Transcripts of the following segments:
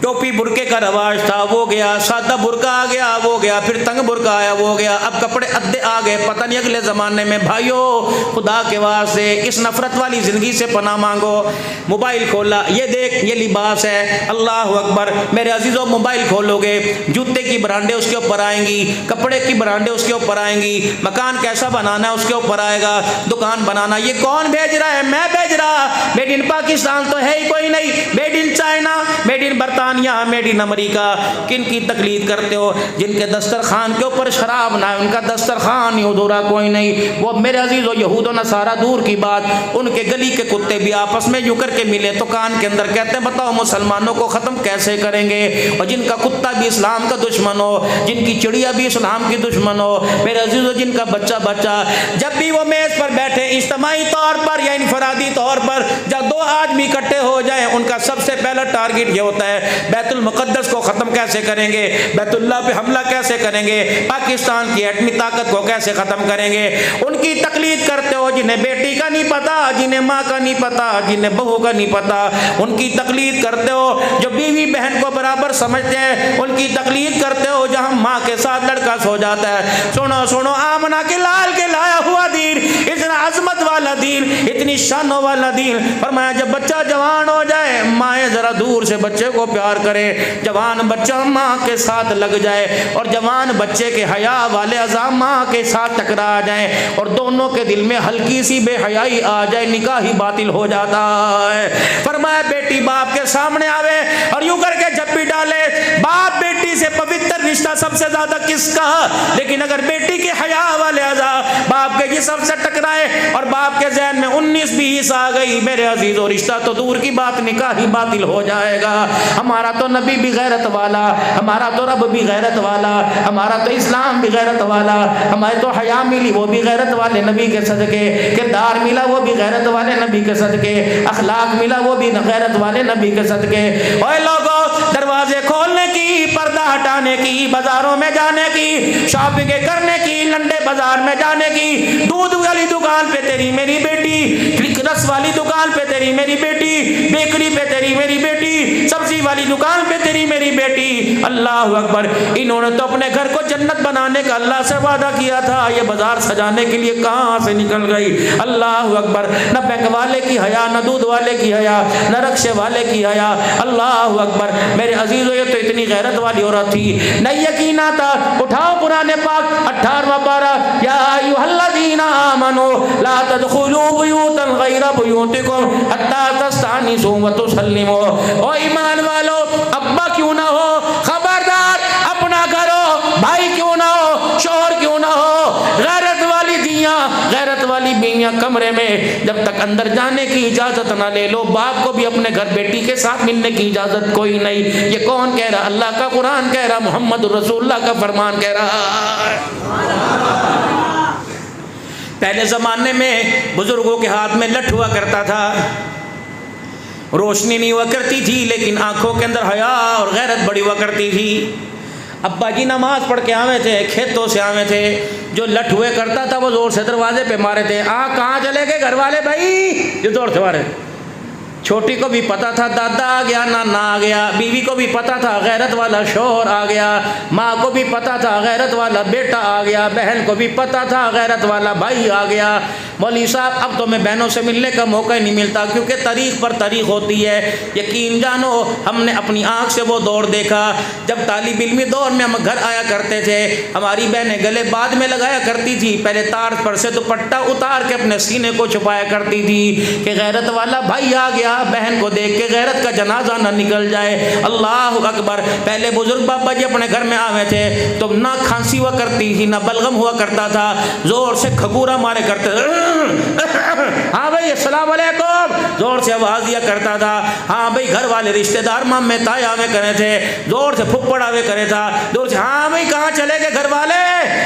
टोपी बुरके का रवाज था वो गया, सादा बुरका आ गया वो गया, फिर तंग बुरका आया वो गया, अब कपड़े अद्दे आ गए। पता नहीं अगले ज़माने में भाइयों खुदा के वास्ते इस नफरत वाली ज़िंदगी से पनाह मांगो। मोबाइल खोला, ये देख ये लिबास है, अल्लाह अकबर। मेरे अजीज़ों मोबाइल खोलोगे जूते की ब्रांडें उसके ऊपर आएंगी, कपड़े की ब्रांडें उसके ऊपर आएंगी, मकान कैसा बनाना है उसके ऊपर आएगा, दुकान बनाना। ये कौन भेज रहा है? मैं भेज रहा। मेड इन पाकिस्तान तो है ही कोई नहीं, made in China, made in बरतानिया, मेड इन अमेरिका। किन की तकलीद करते हो? जिनके दस्तरखान के ऊपर शराब ना है उनका दस्तरखान ही अधूरा कोई नहीं। वो मेरे अजीज़ों यहूद व नसारा दूर की बात, उनके गली के कुत्ते भी आपस में यूं करके मिले तो कान के अंदर कहते हैं बताओ मुसलमानों को ख़त्म कैसे करेंगे। और जिनका कुत्ता भी इस्लाम का दुश्मन हो, जिनकी चिड़िया भी इस्लाम की दुश्मन हो, मेरे अजीज़ों जिनका बच्चा जब भी वो मेज़ पर बैठे इज्तिमाई तौर पर या इनफरादी तौर पर, जब दो आदमी इकट्ठे हो जाए उनका सबसे पहला टारगेट ये होता है बैतुल मुक़द्दस को ख़त्म कैसे करेंगे, बैतुल्लाह पे हमला कैसे करेंगे, पाकिस्तान की एटमी ताकत को कैसे ख़त्म करेंगे। उनकी तकलीद करते हो जिन्हें बेटी का नहीं पता, जिन्हें माँ का नहीं पता, जिन्हें बहू का नहीं पता। उनकी तकलीद करते हो जो बीवी बहन को बराबर समझते हैं, उनकी तकलीद करते हो जहाँ माँ के साथ लड़का सो जाता है। सुनो सुनो आमना के लाल के लाया हुआ दीन, इतना अजमत वाला दीन, इतनी शानों वाला दीन। फरमाया जब बच्चा जवान हो जाए माएँ जरा दूर से बच्चे को प्यार करें। जवान बच्चा माँ के साथ लग जाए और जवान बच्चे के हया वाले अज़ा माँ के साथ टकरा जाए और दोनों के दिल में हल्की सी बेहयाई आ जाए, निकाह ही बातिल हो जाता है। फरमाया बेटी बाप के सामने आवे और यूं करके जप्पी डाले। बाप बेटी से पवित्र रिश्ता सबसे ज्यादा किसका? लेकिन अगर बेटी के हया वाले अज़ा बाप के जिस्म से टकराए और बाप के ज़हन में 19-20 आ गई, मेरे अजीज़ों रिश्ता तो दूर की बात, निकाह ही बातिल हो जाएगा। हमारा तो नबी भी गैरत वाला, हमारा तो रब भी गैरत वाला, हमारा तो इस्लाम भी गैरत वाला, हमारे तो हया मिली वो भी गैरत वाले नबी के सदके, किरदार मिला वो भी गैरत वाले नबी के सदके, अखलाक मिला वो भी गैरत वाले नबी के सदके। ओए लोगों दरवाजे खोलने की, पर्दा हटाने की, बाजारों में जाने की, शॉपिंग करने की, लंडे बाजार में जाने की, दूध वाली दुकान पे तेरी मेरी बेटी, रस वाली दुकान पे तेरी मेरी बेटी, बेकरी पे तेरी मेरी बेटी, सब्जी वाली दुकान पे तेरी मेरी बेटी। अल्लाह अकबर। इन्होंने तो अपने घर को जन्नत बनाने का अल्लाह से वादा किया था, ये बाजार सजाने के लिए कहाँ से निकल गई। अल्लाह अकबर। न बैंक वाले की हया, न दूध वाले की हया, न रक्शे वाले की हया। अल्लाह अकबर। मेरे अजीजों ये तो इतनी गैरत वाली औरत थी, नहीं यकीन आता। उठाओ कुरान पाक 18वां पारा, या अय्युहल्लज़ीना आमनू ला तदखुलू बुयूतन गैरा बुयूतिकुम हत्ता तस्तानिसू व तुसल्लिमू। ओ ईमान वालो, अब्बा क्यों ना हो, खबरदार अपना घर हो, भाई क्यों ना हो, शोहर क्यों ना हो, गैरत वाली दियाँ, गैरत वाली बीवियाँ कमरे में जब तक अंदर जाने की इजाजत ना ले लो। बाप को भी अपने घर बेटी के साथ मिलने की इजाजत कोई नहीं। ये कौन कह रहा? अल्लाह का कुरान कह रहा, मोहम्मद रसूलुल्लाह का फरमान कह रहा। पहले ज़माने में बुजुर्गों के हाथ में लठ हुआ करता था, रोशनी नहीं हुआ करती थी, लेकिन आंखों के अंदर हया और गैरत बड़ी हुआ करती थी। अब्बा जी नमाज पढ़ के आवे थे, खेतों से आवे थे, जो लठ हुए करता था वो जोर से दरवाजे पे मारे थे। कहाँ चले गए घर वाले भाई, जो जोर से मारे। छोटी को भी पता था दादा आ गया, नाना आ गया, बीवी को भी पता था गैरत वाला शोहर आ गया, माँ को भी पता था गैरत वाला बेटा आ गया, बहन को भी पता था गैरत वाला भाई आ गया। मौलवी साहब अब तो मैं बहनों से मिलने का मौका ही नहीं मिलता, क्योंकि तारीख पर तारीख होती है। यकीन जानो हमने अपनी आँख से वो दौर देखा जब तालिब इल्मी दौर में हम घर आया करते थे। हमारी बहनें गले बाद में लगाया करती थी, पहले तार पर से दुपट्टा उतार के अपने सीने को छुपाया करती थी कि गैरत वाला भाई आ गया, बहन को देख के गैरत का जनाजा न निकल जाए। अल्लाह अकबर। पहले बुजुर्ग बाबा जी अपने घर में आवे थे तो ना खांसी हुआ करती थी, ना बलगम हुआ करता था, जोर से खगूरा मारे करते हाँ भाई अस्सलाम वालेकुम, जोर से आवाज दिया करता था। हाँ भाई घर वाले रिश्तेदार मामे ताए आवे करे थे, जोर से फुप्पड़ आवे करे था, जोर से हाँ भाई कहाँ चले गए घर वाले,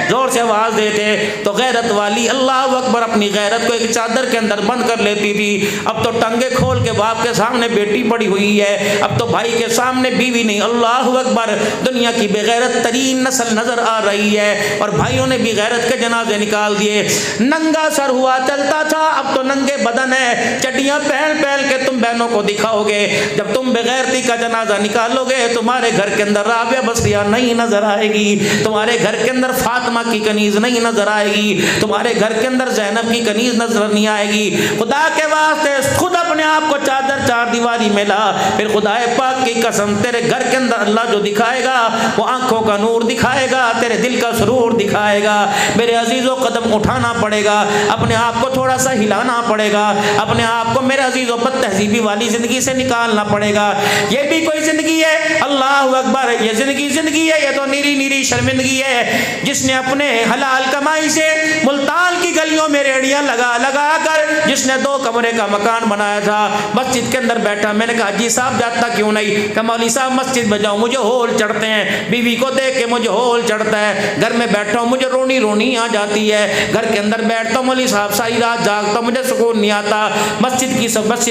जोर से आवाज देते। तो गैरत वाली अल्लाह अकबर अपनी गैरत को एक चादर के अंदर बंद कर लेती थी। अब तो टंगे खोल के बाप के सामने बेटी पड़ी हुई है, अब तो भाई के सामने बीवी नहीं। अल्लाह अकबर। दुनिया की बेगैरत तरीन नस्ल नजर आ रही है और भाइयों ने भी गैरत के जनाजे निकाल दिए। नंगा सर हुआ चलता था, अब तो नंगे बदन है, चड्डियां पहन पहल पहल के तुम बहनों को दिखाओगे। जब तुम बेगैरती का जनाजा निकालोगे तुम्हारे घर के अंदर राबिया बसरिया नहीं नजर आएगी, तुम्हारे घर के अंदर फातिमा की कनीज नहीं नजर आएगी, तुम्हारे घर के अंदर ज़ैनब की कनीज नजर नहीं आएगी। खुदा के वास्ते खुद अपने आप को चादर चार दीवारी में ला, फिर खुदाए पाक की कसम तेरे घर के अंदर अल्लाह जो दिखाएगा वो आंखों का नूर दिखाएगा, तेरे दिल का सुरूर दिखाएगा। मेरे अजीजों कदम उठाना पड़ेगा, अपने आप को थोड़ा सा हिलाना पड़ेगा, अपने आप को मेरे अजीजों पर तहजीबी वाली जिंदगी से निकालना पड़ेगा। ये भी कोई जिंदगी है? अल्लाह अकबर, ये जिंदगी है, ये तो नीरी नीरी शर्मिंदगी है। जिसने अपने हलाल कमाई से मुल्तान की गलियों में रेड़ियां लगा लगा कर जिसने 2 कमरे का मकान बनाया था, मस्जिद के अंदर बैठा, मैंने कहा जी साहब जाता क्यों नहीं? कि मौलवी साहब मस्जिद में जाऊं मुझे होल चढ़ते हैं, बीवी को देख के मुझे होल चढ़ता है, घर में बैठा हूं मुझे रोनी रोनी आ जाती है, घर के अंदर बैठता हूं मौलवी साहब सारी रात जागता मुझे सुकून नहीं आता। मस्जिद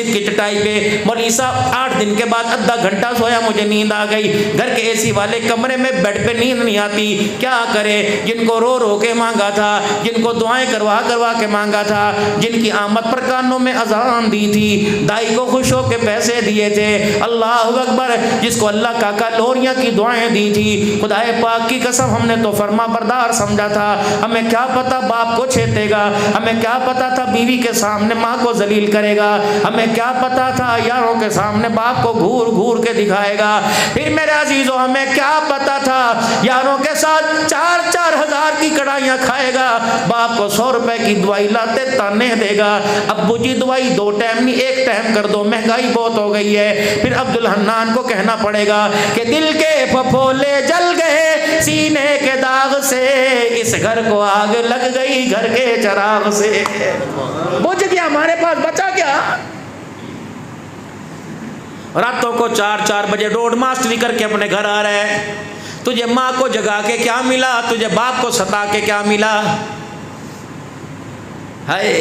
की चटाई पे मौलवी साहब 8 दिन के बाद आधा घंटा सोया मुझे नींद आ गई, घर के एसी वाले कमरे में बेड पे नींद नहीं आती, क्या करे? जिनको रो रो के मांगा था, जिनको दुआएं करवा करवा के मांगा था, जिनकी आमद पर कानों में अजान दी थी, दाई को खुश होके पैसे दिए थे, अल्लाह अकबर, जिसको अल्लाह काका लोरियां की दुआएं दी थी, खुदाए पाक की कसम हमने तो फरमा बरदार समझा था। हमें क्या पता बाप को छेतेगा, हमें क्या पता था बीवी के सामने माँ को जलील करेगा, हमें क्या पता था यारों के सामने बाप को घूर घूर के दिखाएगा। फिर मेरे अजीजों हमें क्या पता था यारों के साथ 4-4 हजार की कड़ाइयाँ खाएगा, बाप को 100 रुपए की दवाई लाते ताने देगा, अब्बू जी दवाई 2 टाइम नहीं 1 टाइम कर दो, महंगाई बहुत हो गई है। फिर अब्दुल हन्नान को कहना पड़ेगा कि दिल के फफोले जल गए सीने के दाग से, इस घर को आग लग गई घर के चराग से। बुझ गया, हमारे पास बचा क्या? रातों को 4-4 बजे रोड मास्टरी करके अपने घर आ रहा है। तुझे माँ को जगा के क्या मिला, तुझे बाप को सता के क्या मिला? हाय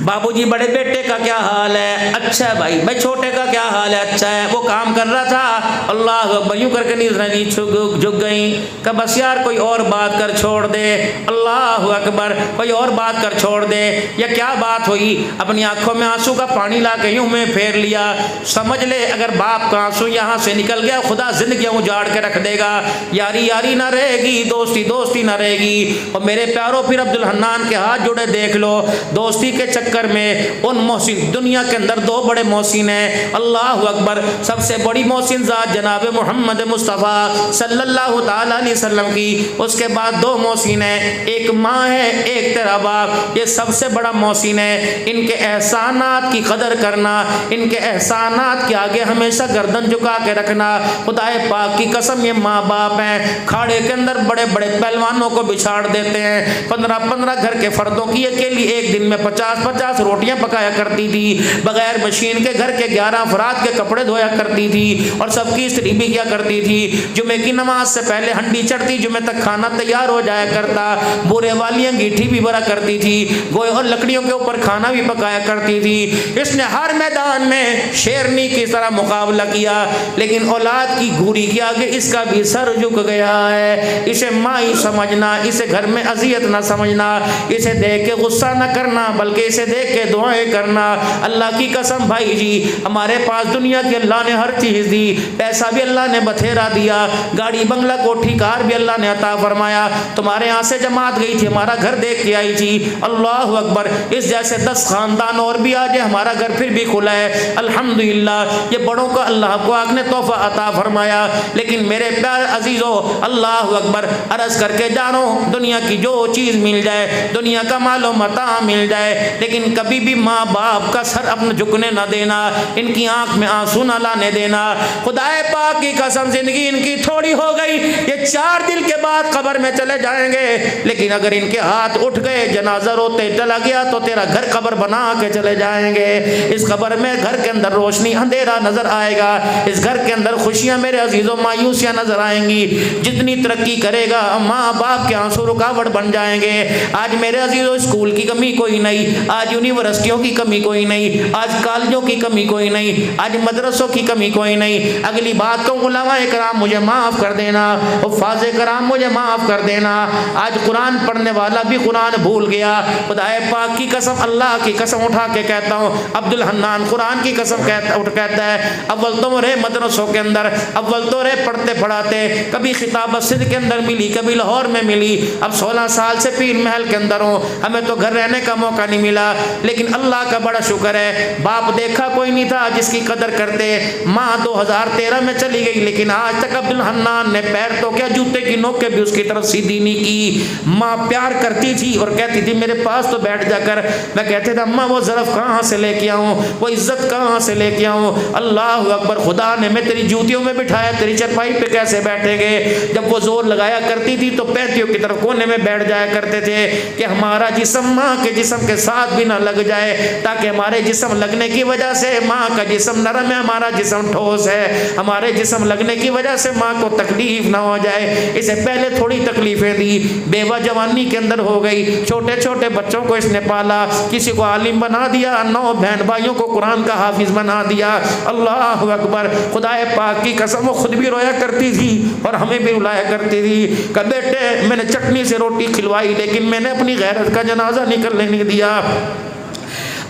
बाबूजी बड़े बेटे का क्या हाल है? अच्छा है भाई। भाई छोटे का क्या हाल है? अच्छा है। वो काम कर रहा था, अल्लाह अकबर यूं करके नींद झुक गई। कब बस यार कोई और बात कर छोड़ दे, अल्लाह अकबर कोई और बात कर छोड़ दे। या क्या बात हुई? अपनी आंखों में आंसू का पानी ला के यूं में फेर लिया। समझ ले अगर बाप का आंसू यहाँ से निकल गया खुदा जिंदगी उजाड़ के रख देगा, यारी यारी ना रहेगी, दोस्ती दोस्ती ना रहेगी। और मेरे प्यारों फिर अब्दुल हन्नान के हाथ जुड़े देख लो। दोस्ती के चक्कर में उन मोहसिन, दुनिया के अंदर 2 बड़े मोहसिन हैं, अल्लाह अकबर। सबसे बड़ी मोहसिन ज़ात जनाब मोहम्मद मुस्तफ़ा सल्लल्लाहु ताला अलैहि वसल्लम की, उसके बाद 2 मोहसिन हैं, एक माँ है एक तेरा बाप। ये सबसे बड़ा मोहसिन है। इनके एहसानात की कदर करना, इनके एहसानात के आगे हमेशा गर्दन झुका के रखना। खुदाए पाक की कसम ये माँ बाप हैं, खाड़े के अंदर बड़े बड़े पहलवानों को बिछाड़ देते हैं। 15-15 घर के फर्दों की अकेली एक दिन में 50-50 रोटियां पकाया करती थी। बगैर मशीन के घर के 11 अफराद के कपड़े धोया करती थी और सबकी स्त्री भी क्या करती थी, जुमे की नमाज से पहले हंडी चढ़ती, जुमे तक खाना तैयार हो जाया करता। बुरे वालियां गीठी भी भरा करती थी, गोए और लकड़ियों के ऊपर खाना भी पकाया करती थी। इसने हर मैदान में शेरनी की तरह मुकाबला किया, लेकिन औलाद की घूरी के आगे इसका भी सर झुक गया है। इसे माई समझना, इसे घर में अजियत ना समझना, इसे देख के गुस्सा न करना, बल्कि इसे देख के दुआएं करना। अल्लाह की कसम भाई जी, हमारे पास दुनिया की अल्लाह ने हर चीज़ दी, पैसा भी अल्लाह ने बथेरा दिया, गाड़ी बंगला कोठी कार भी अल्लाह ने अता फरमाया। तुम्हारे यहाँ से जमात गई थी, हमारा घर देख के आई थी, अल्लाह अकबर। इस जैसे 10 खानदान और भी आ जाए, हमारा घर फिर भी खुला है, अल्हम्दुलिल्लाह। ये बड़ों का अल्लाह को आपने तोहफा अता फरमाया। लेकिन मेरे प्यार अजीज़ों, अल्लाह अकबर, अर्ज़ करके जानो, दुनिया की जो चीज़ मिल जाए, दुनिया का मालो मता मिल जाए, लेकिन कभी भी माँ बाप का सर अपने झुकने ना देना, इनकी आंख में आंसू ना लाने देना। खुदाए पाक की कसम, जिंदगी इनकी थोड़ी हो गई, ये 4 दिन के बाद कब्र में चले जाएंगे, लेकिन अगर इनके हाथ उठ गए, जनाजा रोते चला गया, तो तेरा घर कब्र बना के चले जाएंगे। इस कब्र में घर के अंदर रोशनी अंधेरा नजर आएगा, इस घर के अंदर खुशियां मेरे अजीजों मायूसियां नजर आएंगी। जितनी तरक्की करेगा माँ बाप के आंसू रुकावट बन जाएंगे। आज मेरे अजीजों स्कूल की कमी कोई नहीं, आज आज यूनिवर्सिटियों की कमी कोई नहीं, आज कॉलेजों की कमी कोई नहीं, आज मदरसों की कमी कोई नहीं। अगली बात को उलमाए कराम मुझे माफ़ कर देना, हुफ़ाज़े कराम मुझे माफ़ कर देना। आज कुरान पढ़ने वाला भी कुरान भूल गया। खुदाए पाक की कसम, अल्लाह की कसम उठा के कहता हूँ, अब्दुल हन्नान कुरान की कसम कहता है, अव्वल तो रहे मदरसों के अंदर, अव्वल तो रहे पढ़ते पढ़ाते, कभी खिताबत सिंध के अंदर मिली, कभी लाहौर में मिली। अब 16 साल से पीर महल के अंदर हूँ, हमें तो घर रहने का मौका नहीं मिला, लेकिन अल्लाह का बड़ा शुक्र है, बाप देखा कोई नहीं था जिसकी कदर करते। माँ 2013 में चली गई, लेकिन आज तक अब्दुल हन्नान ने पैर तो क्या जूते की नोक के भी उसकी तरफ सीधी नहीं की। माँ प्यार करती थी और कहती थी मेरे पास तो बैठ जाकर। मैं कहते थे अम्मा वो ज़रफ़ कहाँ से लेके आऊँ, वो इज्जत कहाँ से लेके आऊँ। अल्लाह अकबर, खुदा ने मैं तेरी जूतियों में बिठाया, तेरी चरपाई पे कैसे बैठेंगे। जब वो जोर लगाया करती थी तो पैंतियों की तरफ कोने में बैठ जाया करते थे कि हमारा जिस्म माँ के जिस्म के साथ भी ना लग जाए, ताकि हमारे जिस्म लगने की वजह से, माँ का जिस्म नरम है, हमारा जिस्म ठोस है, हमारे जिस्म लगने की वजह से माँ को तकलीफ ना हो जाए। इसे पहले थोड़ी तकलीफें दी, बेवा जवानी के अंदर हो गई, छोटे छोटे बच्चों को इसने पाला, किसी को आलिम बना दिया, 9 बहन भाइयों को कुरान का हाफिज बना दिया। अल्लाह अकबर, खुदाए पाक की कसम, वो खुद भी रोया करती थी और हमें भी रुलाया करती थी कि बेटे मैंने चटनी से रोटी खिलवाई, लेकिन मैंने अपनी गैरत का जनाजा निकलने नहीं दिया।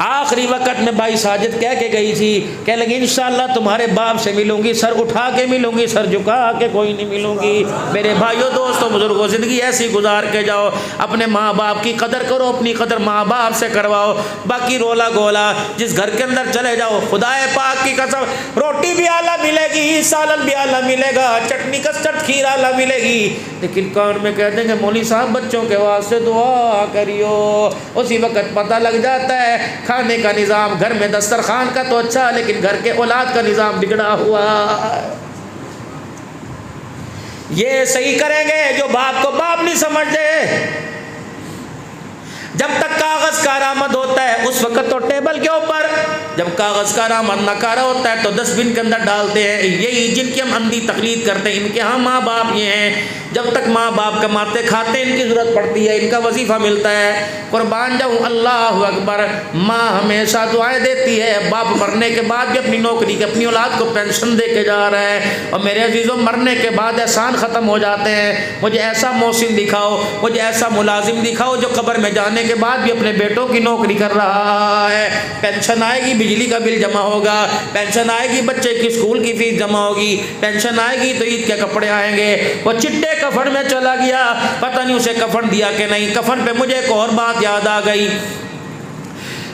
आखिरी वक्त में भाई साजिद कह के गई थी, कह लगी इंशाअल्लाह तुम्हारे बाप से मिलूंगी, सर उठा के मिलूंगी, सर झुका के कोई नहीं मिलूंगी। मेरे भाइयों दोस्तों बुजुर्गों, ज़िंदगी ऐसी गुजार के जाओ, अपने माँ बाप की कदर करो, अपनी कदर माँ बाप से करवाओ। बाकी रोला गोला जिस घर के अंदर चले जाओ, खुदाए पाक की कसम, रोटी भी आला मिलेगी, सालन भी आला मिलेगा, चटनी कस्टर्ड खीर आला मिलेगी, लेकिन कान में कह देंगे मौली साहब बच्चों के वास्ते दुआ करियो। उसी वक्त पता लग जाता है खाने का निज़ाम घर में दस्तरखान का तो अच्छा, लेकिन घर के औलाद का निज़ाम बिगड़ा हुआ। ये सही करेंगे जो बाप को बाप नहीं समझते। जब तक कागज का आरामद होता है उस वक्त तो टेबल के ऊपर, जब कागज का आरामद नकारा होता है तो डस्टबिन के अंदर डालते हैं। यही जिनकी हम अंधी तकलीद करते हैं, इनके यहाँ माँ बाप ये हैं, जब तक माँ बाप कमाते खाते इनकी ज़रूरत पड़ती है, इनका वजीफ़ा मिलता है। कुर्बान जाऊँ, अल्लाह अकबर, माँ हमेशा दुआएं देती है। बाप मरने के बाद भी अपनी नौकरी के, अपनी औलाद को पेंशन दे के जा रहा है। और मेरे अजीज़ों, मरने के बाद एहसान ख़त्म हो जाते हैं। मुझे ऐसा मौसिन दिखाओ, मुझे ऐसा मुलाजिम दिखाओ जो कब्र में जाने के बाद भी अपने बेटों की नौकरी कर रहा है। पेंशन आएगी, बिजली का बिल जमा होगा, पेंशन आएगी, बच्चे की स्कूल की फीस जमा होगी, पेंशन आएगी तो ईद के कपड़े आएंगे। वो चिट्टे कफन में चला गया, पता नहीं उसे कफन दिया कि नहीं। कफन पे मुझे एक और बात याद आ गई,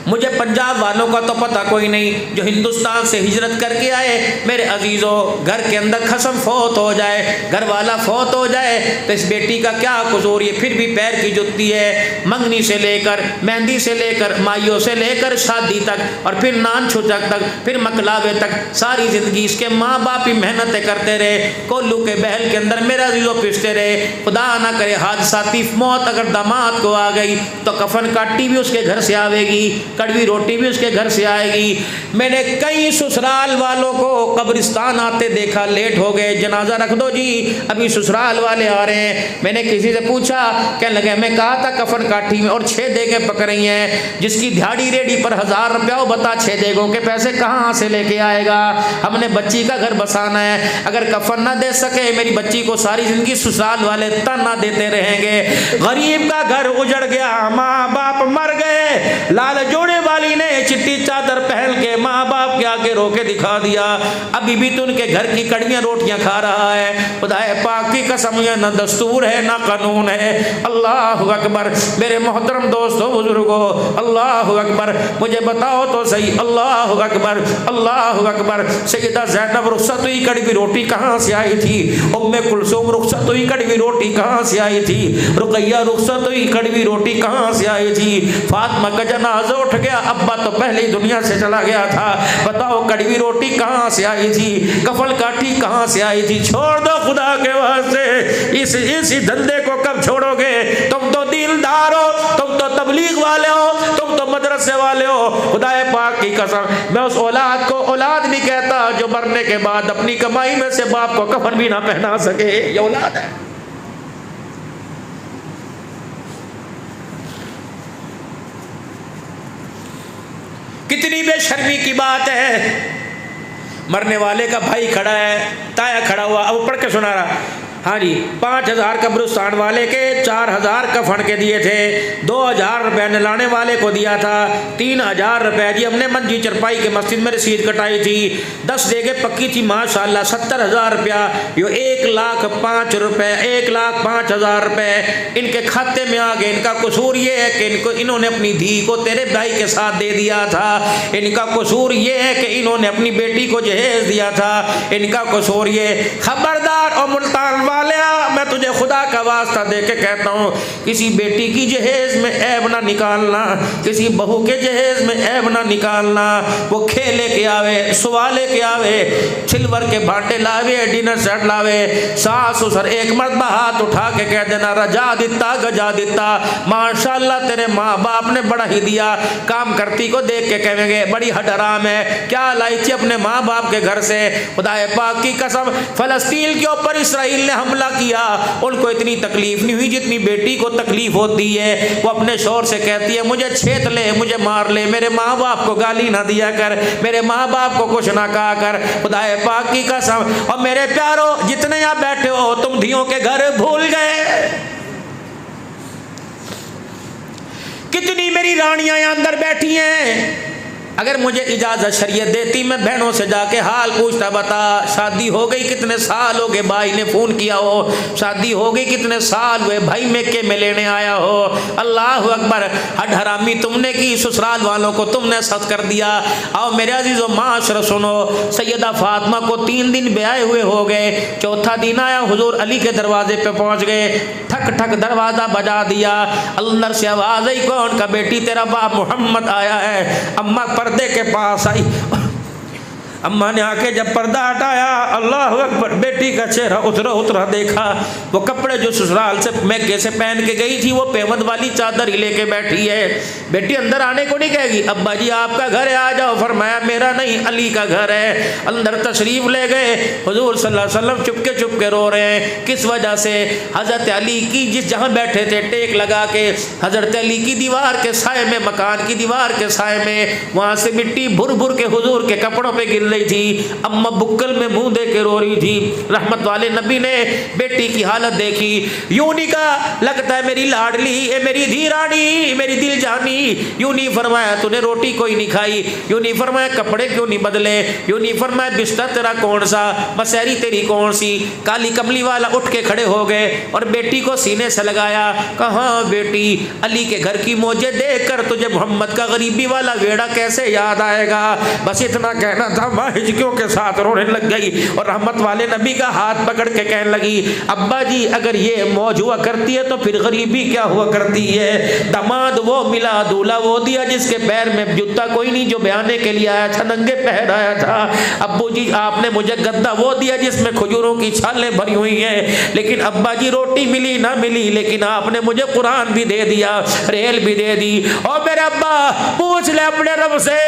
मुझे पंजाब वालों का तो पता कोई नहीं, जो हिंदुस्तान से हिजरत करके आए। मेरे अजीज़ों, घर के अंदर खसम फौत हो जाए, घर वाला फौत हो जाए तो इस बेटी का क्या कसूर, ये फिर भी पैर की जुत्ती है। मंगनी से लेकर, मेहंदी से लेकर, माइयों से लेकर शादी तक, और फिर नान छुचक तक, फिर मकलावे तक, सारी ज़िंदगी इसके माँ बाप ही मेहनतें करते रहे, कोल्लू के बहल के अंदर मेरे अजीज़ों पिसते रहे। खुदा ना करे हादसाती मौत अगर दामाद को आ गई तो कफन काटी भी उसके घर से आवेगी, कड़वी रोटी भी उसके घर से आएगी। मैंने कई ससुराल वालों को कब्रिस्तान आते देखा, लेट हो गए, जनाजा रख दो जी, अभी ससुराल वाले आ रहे हैं। मैंने किसी से पूछा, कहने लगे मैं कहा था कफन काठी में और 6 देगें पक रही हैं, जिसकी दिहाड़ी रेडी पर 1000 रुपया हो, बता 6 देगों के पैसे कहाँ से लेके आएगा। हमने बच्ची का घर बसाना है, अगर कफन ना दे सके मेरी बच्ची को सारी जिंदगी ससुराल वाले ताना देते रहेंगे। गरीब का घर उजड़ गया, माँ बाप मर गए, लाल जोड़े वाली ने चिट्टी चादर पहन के माँ बाप के आगे रोके दिखा दिया, अभी भी तो उनके घर की कड़वियाँ रोटियाँ खा रहा है। खुदाए पाक की कसम, यह ना दस्तूर है ना कानून है। अल्लाह अकबर, मेरे मोहतरम दोस्तों बुजुर्गों, अल्लाह अकबर, मुझे बताओ तो सही, अल्लाह अकबर, अल्लाह अकबर। सैयदा ज़ैनब रुखसत हुई कड़वी रोटी कहाँ से आई थी? उम्मे कुलसूम रुखसत हुई कड़वी रोटी कहाँ से आई थी? रुकैया रुखसत हुई कड़वी रोटी कहाँ से आई थी? फातिमा का जनाजा उठ गया, अब्बा तो पहले ही दुनिया से चला गया था, बताओ कड़वी रोटी कहाँ से आई थी? कफल काठी कहाँ से आई थी? छोड़ दो खुदा के वास्ते, इस धंधे को कब छोड़ोगे? तुम तो दिलदार हो, तुम तो तबलीग वाले हो, तुम तो मदरसे वाले हो। खुदाए पाक की कसम, मैं उस औलाद को औलाद नहीं कहता जो मरने के बाद अपनी कमाई में से बाप को कफन भी ना पहना सके, ये औलाद है। कितनी बेशर्मी की बात है। मरने वाले का भाई खड़ा है, ताया खड़ा हुआ, अब पढ़ के सुना रहा। हाँ जी, 5,000 कब्रिस्तान वाले के 4,000 कफन के दिए थे, 2,000 रुपये नहलाने वाले को दिया था, 3,000 रुपये जी हमने मंजी चरपाई के मस्जिद में रसीद कटाई थी, 10 जगह पक्की थी माशाल्लाह, 70,000 रुपया, यो 1,05,000 रुपये, 1,05,000 रुपये इनके खाते में आ गए। इनका कसूर ये है कि इन्होंने अपनी धी को तेरे भाई के साथ दे दिया था। इनका कसूर ये है कि इन्होंने अपनी बेटी को जहेज दिया था। इनका कसूर ये, खबरदार और मुल्तान वालिया, मैं तुझे खुदा का वास्ता दे के कहता हूँ, किसी बेटी की जहेज में ऐब ना निकालना, किसी बहू के जहेज में ऐब ना निकालना। वो खेले के आवे, सुवाले के आवे, सिल्वर के भांडे लावे, डिनर सेट लावे, सास ससुर एक मरतबा हाथ उठा के कह देना रजा दिता गजा दिता, माशाल्लाह तेरे माँ बाप ने बड़ा ही दिया। काम करती को देख के कहेंगे बड़ी हडराम है, क्या लाई थी अपने माँ बाप के घर से। खुदाए पाक की कसम, फलस्तीन के ऊपर इसराइल ने हमला किया, उनको इतनी तकलीफ नहीं हुई जितनी बेटी को तकलीफ होती है। वो अपने शोर से कहती है मुझे छेत ले, मुझे मार ले, मेरे माँ बाप को गाली ना दिया कर, मेरे माँ बाप को कुछ ना कहा कर। खुदाए पाक की कसम। और मेरे प्यारो, जितने यहाँ बैठे हो तुम धियों के घर भूल गए। कितनी मेरी रानियां यहाँ अंदर बैठी हैं, अगर मुझे इजाज़त शरीयत देती मैं बहनों से जाके हाल पूछता, बता शादी हो गई कितने साल हो गए, भाई ने फ़ोन किया हो, शादी हो गई कितने साल हुए, भाई मेके में लेने आया हो। अल्लाह अकबर, हड हरामी तुमने की, ससुराल वालों को तुमने सख्त कर दिया। आओ मेरे अजीज़ों माशरा सुनो, सैयदा फातिमा को 3 दिन ब्याहे हुए हो गए, चौथा दिन आया हुजूर अली के दरवाजे पे पहुंच गए, ठक ठक दरवाज़ा बजा दिया, अंदर से आवाज़ आई, कौन का बेटी तेरा बाप मोहम्मद आया है। अम्मा पर्दे के पास आई, अम्मा ने आके जब पर्दा हटाया, अल्लाह अकबर, बेटी का चेहरा उतरा उतरा देखा। वो कपड़े जो ससुराल से मैके से पहन के गई थी, वो पेमद वाली चादर ही लेके बैठी है। बेटी अंदर आने को नहीं कहेगी, अब्बा जी आपका घर है आ जाओ, फरमाया मेरा नहीं अली का घर है। अंदर तशरीफ ले गए, हुजूर सल्लल्लाहु अलैहि वसल्लम चुपके चुपके रो रहे हैं। किस वजह से? हज़रत अली की जिस जहाँ बैठे थे टेक लगा के, हज़रत अली की दीवार के साए में, मकान की दीवार के साए में, वहाँ से मिट्टी भुर भुर के हुजूर के कपड़ों पे गिर रही थी। अम्मा बुक्कल में मुंह दे के रो रही थी। रहमत वाले नबी ने बेटी की हालत देखी, यूं नहीं कहा लगता है मेरी लाडली, ये मेरी धीरानी, मेरी दिल जानी। यूं नहीं फरमाया तूने रोटी कोई नहीं खाई, यूं नहीं फरमाया कपड़े क्यों नहीं बदले, यूं नहीं फरमाया बिस्तर तेरा कौन सा, मसहरी तेरी कौन सी। काली कमली वाला उठ के खड़े हो गए और बेटी को सीने से लगाया, कहा बेटी अली के घर की मौजे देख कर तुझे मोहम्मद का गरीबी वाला वेड़ा कैसे याद आएगा। बस इतना कहना था, माँ हिजकियों के साथ रोने लग गई और रहमत वाले नबी का हाथ पकड़ के कहने लगी, अब्बा जी अगर ये मौज हुआ करती है तो फिर गरीबी क्या हुआ करती है। दामाद वो मिला, दूल्हा वो दिया जिसके पैर में जूता कोई नहीं, जो बयाने के लिए आया था नंगे पैर आया था। अब्बू जी आपने मुझे गद्दा वो दिया जिसमें खजूरों की छालें भरी हुई हैं, लेकिन अब्बा जी रोटी मिली ना मिली, लेकिन आपने मुझे कुरान भी दे दिया, रेल भी दे दी। और मेरे अब्बा पूछ ले अपने रब से,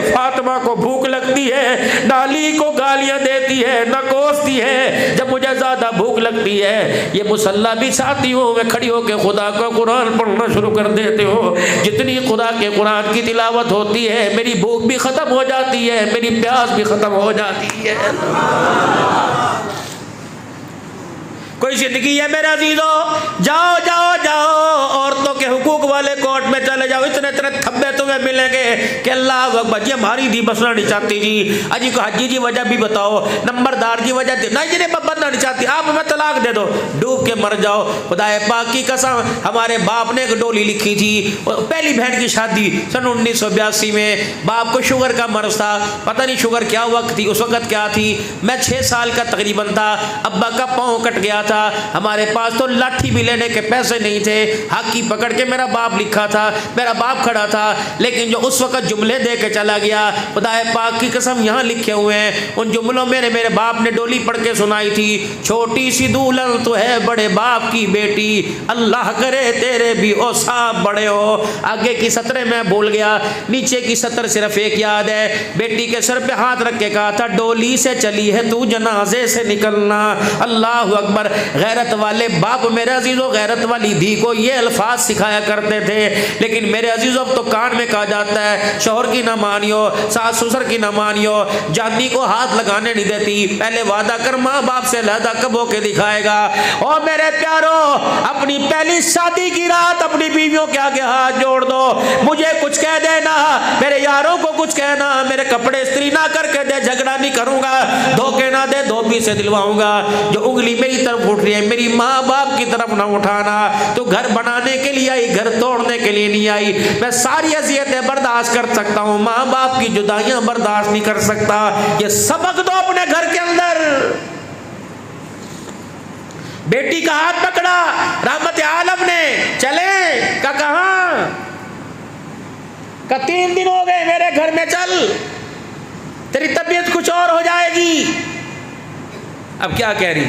फातिमा को भूख लगती है, नाली को गालियां देती है, न कोसती है। जब मुझे ज्यादा भूख लगती है, ये मुसल्ला बिछाती हूँ, मैं खड़ी होकर खुदा का कुरान पढ़ना शुरू कर देते हो। जितनी खुदा के कुरान की तिलावत होती है, मेरी भूख भी खत्म हो जाती है, मेरी प्यास भी खत्म हो जाती है। कोई जिंदगी है मेरा अजीजों, जाओ जाओ जाओ औरतों के हुकूक वाले कोर्ट में चले जाओ, इतने इतने थब्बे तुम्हें मिलेंगे कि अल्लाह अकबर जी हमारी दी बसना नहीं चाहती जी। अजी को हाजी जी वजह भी बताओ, नंबरदार की वजह नहीं जी बदना नहीं चाहती, आप हमें तलाक दे दो, डूब के मर जाओ। खुदाए पाक की कसम, हमारे बाप ने एक डोली लिखी थी, पहली बहन की शादी सन 1982 में। बाप को शुगर का मर्ज था, पता नहीं शुगर क्या वक्त थी उस वक्त क्या थी। मैं 6 साल का तकरीबन था, अब्बा का पाँव कट गया था, हमारे पास तो लाठी भी लेने के पैसे नहीं थे। हाकी पकड़ के मेरा बाप लिखा था, मेरा बाप खड़ा था, लेकिन जो उस वक्त जुमले दे के चला गया, खुदाए पाक की कसम यहाँ लिखे हुए हैं, उन जुमलों में मेरे बाप ने डोली पढ़ के सुनाई थी, छोटी सी दूल्हन तो है बड़े बाप की बेटी, अल्लाह करे तेरे भी ओ साहब बड़े हो। आगे की सतरें मैं भूल गया, नीचे की सतर सिर्फ एक याद है, बेटी के सर पे हाथ रख के कहा था, डोली से चली है तू जनाजे से निकलना। अल्लाह अकबर। गैरत वाले बाप मेरे अजीजों, गैरत वाली धी को ये अल्फाज सिखाया करते थे, लेकिन लेकिन मेरे अजीजों तो कान में कहा जाता है शौहर की ना मानियो, सास ससुर की ना मानियो, जानी को हाथ लगाने नहीं देती, पहले वादा कर माँ बाप से लहदा कब होके दिखाएगा। और मेरे प्यारो, अपनी पहली शादी की रात अपनी बीवियों के आगे हाथ जोड़ दो, मुझे कुछ कह देना, मेरे यारों को कुछ कहना, मेरे कपड़े इस्त्री ना करके दे, झगड़ा नहीं करूंगा, धोखे ना दे, धोबी से दिलवाऊंगा, जो उंगली मेरी तरफ उठ रही है मेरी माँ बाप की तरफ ना उठाना। तो घर बनाने के लिए आई, घर तोड़ने के लिए नहीं आई। मैं सारी अजियतें बर्दाश्त कर सकता हूँ, माँ बाप की जुदाइयां बर्दाश्त नहीं कर सकता। ये सबक दो अपने घर के अंदर। बेटी का हाथ पकड़ा रहमत आलम ने, चले का कहा का 3 दिन हो गए मेरे घर में, चल तेरी तबीयत कुछ और हो जाएगी। अब क्या कह रही,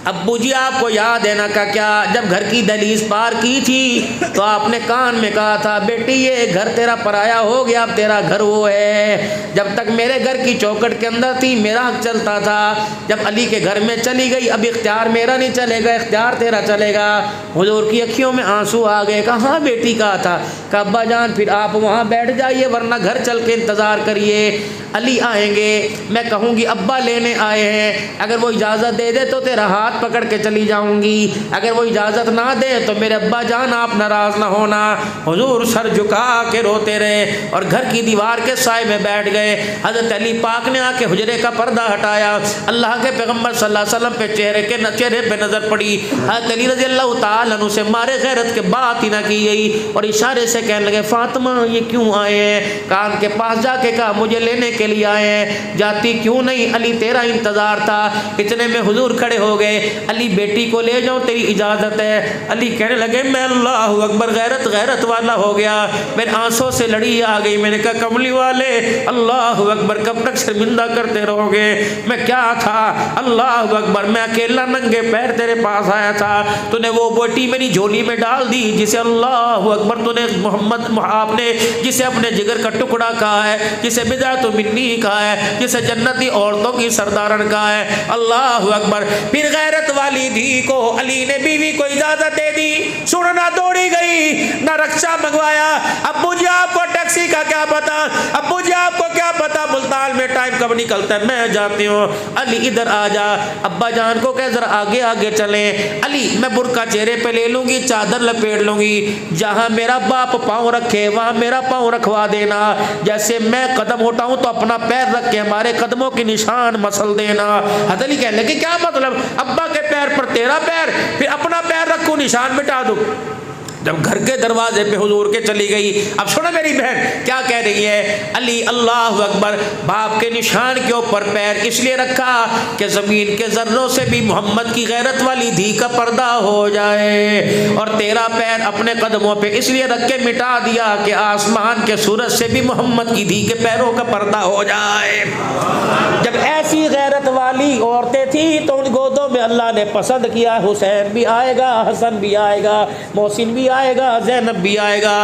अब्बू जी आपको याद है ना का क्या, जब घर की दहलीज पार की थी तो आपने कान में कहा था बेटी ये घर तेरा पराया हो गया, अब तेरा घर वो है। जब तक मेरे घर की चौखट के अंदर थी मेरा हक चलता था, जब अली के घर में चली गई अब इख्तियार मेरा नहीं चलेगा, इख्तियार तेरा चलेगा। हुजूर की अखियों में आंसू आ गए। कहा हाँ बेटी कहा था, कहा अब्बा जान फिर आप वहाँ बैठ जाइए वरना घर चल के इंतज़ार करिए, अली आएंगे, मैं कहूँगी अब्बा लेने आए हैं, अगर वो इजाज़त दे दे तो तेरा हाथ पकड़ के चली जाऊंगी, अगर वो इजाज़त ना दे तो मेरे अब्बा जान आप नाराज़ ना होना। हुजूर सर झुका के रोते रहे और घर की दीवार के साए में बैठ गए। हज़रत अली पाक ने आके हुजरे का पर्दा हटाया, अल्लाह के पैगम्बर सल्लल्लाहु अलैहि वसल्लम पे चेहरे पे नज़र पड़ी। हज़रत अली रज़ी अल्लाह तआला अन्हु से मारे गैरत के बात ही ना की गई और इशारे से कहने लगे फातिमा ये क्यों आए हैं। कान के पास जाके कहा मुझे लेने के लिए आए हैं, जाती क्यों नहीं, अली तेरा इंतज़ार था। इतने में हुजूर खड़े हो गए, अली बेटी को ले जाओ तेरी इजाज़त है। अली कहने लगे मैं अल्लाहु अकबर गैरत वाला हो गया, मेरे आंसू से लड़ी आ गई। मैंने कहा कमली वाले अल्लाहु अकबर कब तक शर्मिंदा करते रहोगे, मैं क्या था अल्लाहु अकबर, मैं अकेला नंगे पैर तेरे पास आया था, तूने वो बोटी मेरी झोली में डाल दी जिसे अल्लाहु अकबर तूने मोहम्मद आपने जिसे अपने जिगर का टुकड़ा कहा है, जिसे बिदात मिन्नी कहा है, जिसे जन्नती औरतों की सरदारन कहा है। अल्लाहु अकबर। फिर गैरत वाली धी को अली ने बीवी को इजाजत दे दी, सुनना दौड़ी गई, ना रक्षा मंगवाया। अब्बू जी आपको टैक्सी का क्या पता, अब्बू जी आपको क्या पता मुल्तान में टाइम कब निकलता है, मैं जाती हूँ। अली इधर आ जा, अब्बा जान को कह जरा आगे आगे चले। अली मैं बुर्का चेहरे पे ले लूंगी, चादर लपेट लूंगी, जहाँ मेरा बाप पाँव रखे वहाँ मेरा पाँव रखवा देना, जैसे मैं कदम उठाऊं तो अपना पैर रख के हमारे कदमों के निशान मसल देना। हज़रत अली कहने लगे क्या मतलब, अब्बा के पैर पर तेरा पैर, फिर अपना पैर रखूं निशान मिटा दूं। जब घर के दरवाजे पे हुजूर के चली गई, अब सुनो मेरी बहन क्या कह रही है। अली अल्लाह अकबर, बाप के निशान के ऊपर पैर इसलिए रखा कि ज़मीन के ज़र्रों से भी मोहम्मद की गैरत वाली धी का पर्दा हो जाए, और तेरा पैर अपने कदमों पे इसलिए रख के मिटा दिया कि आसमान के सूरज से भी मोहम्मद की धी के पैरों का पर्दा हो जाए। जब ऐसी गैरत वाली औरतें थी तो उन गोदों में अल्लाह ने पसंद किया, हुसैन भी आएगा, हसन भी आएगा, मोहसिन भी आएगा, ज़ैनब भी आएगा।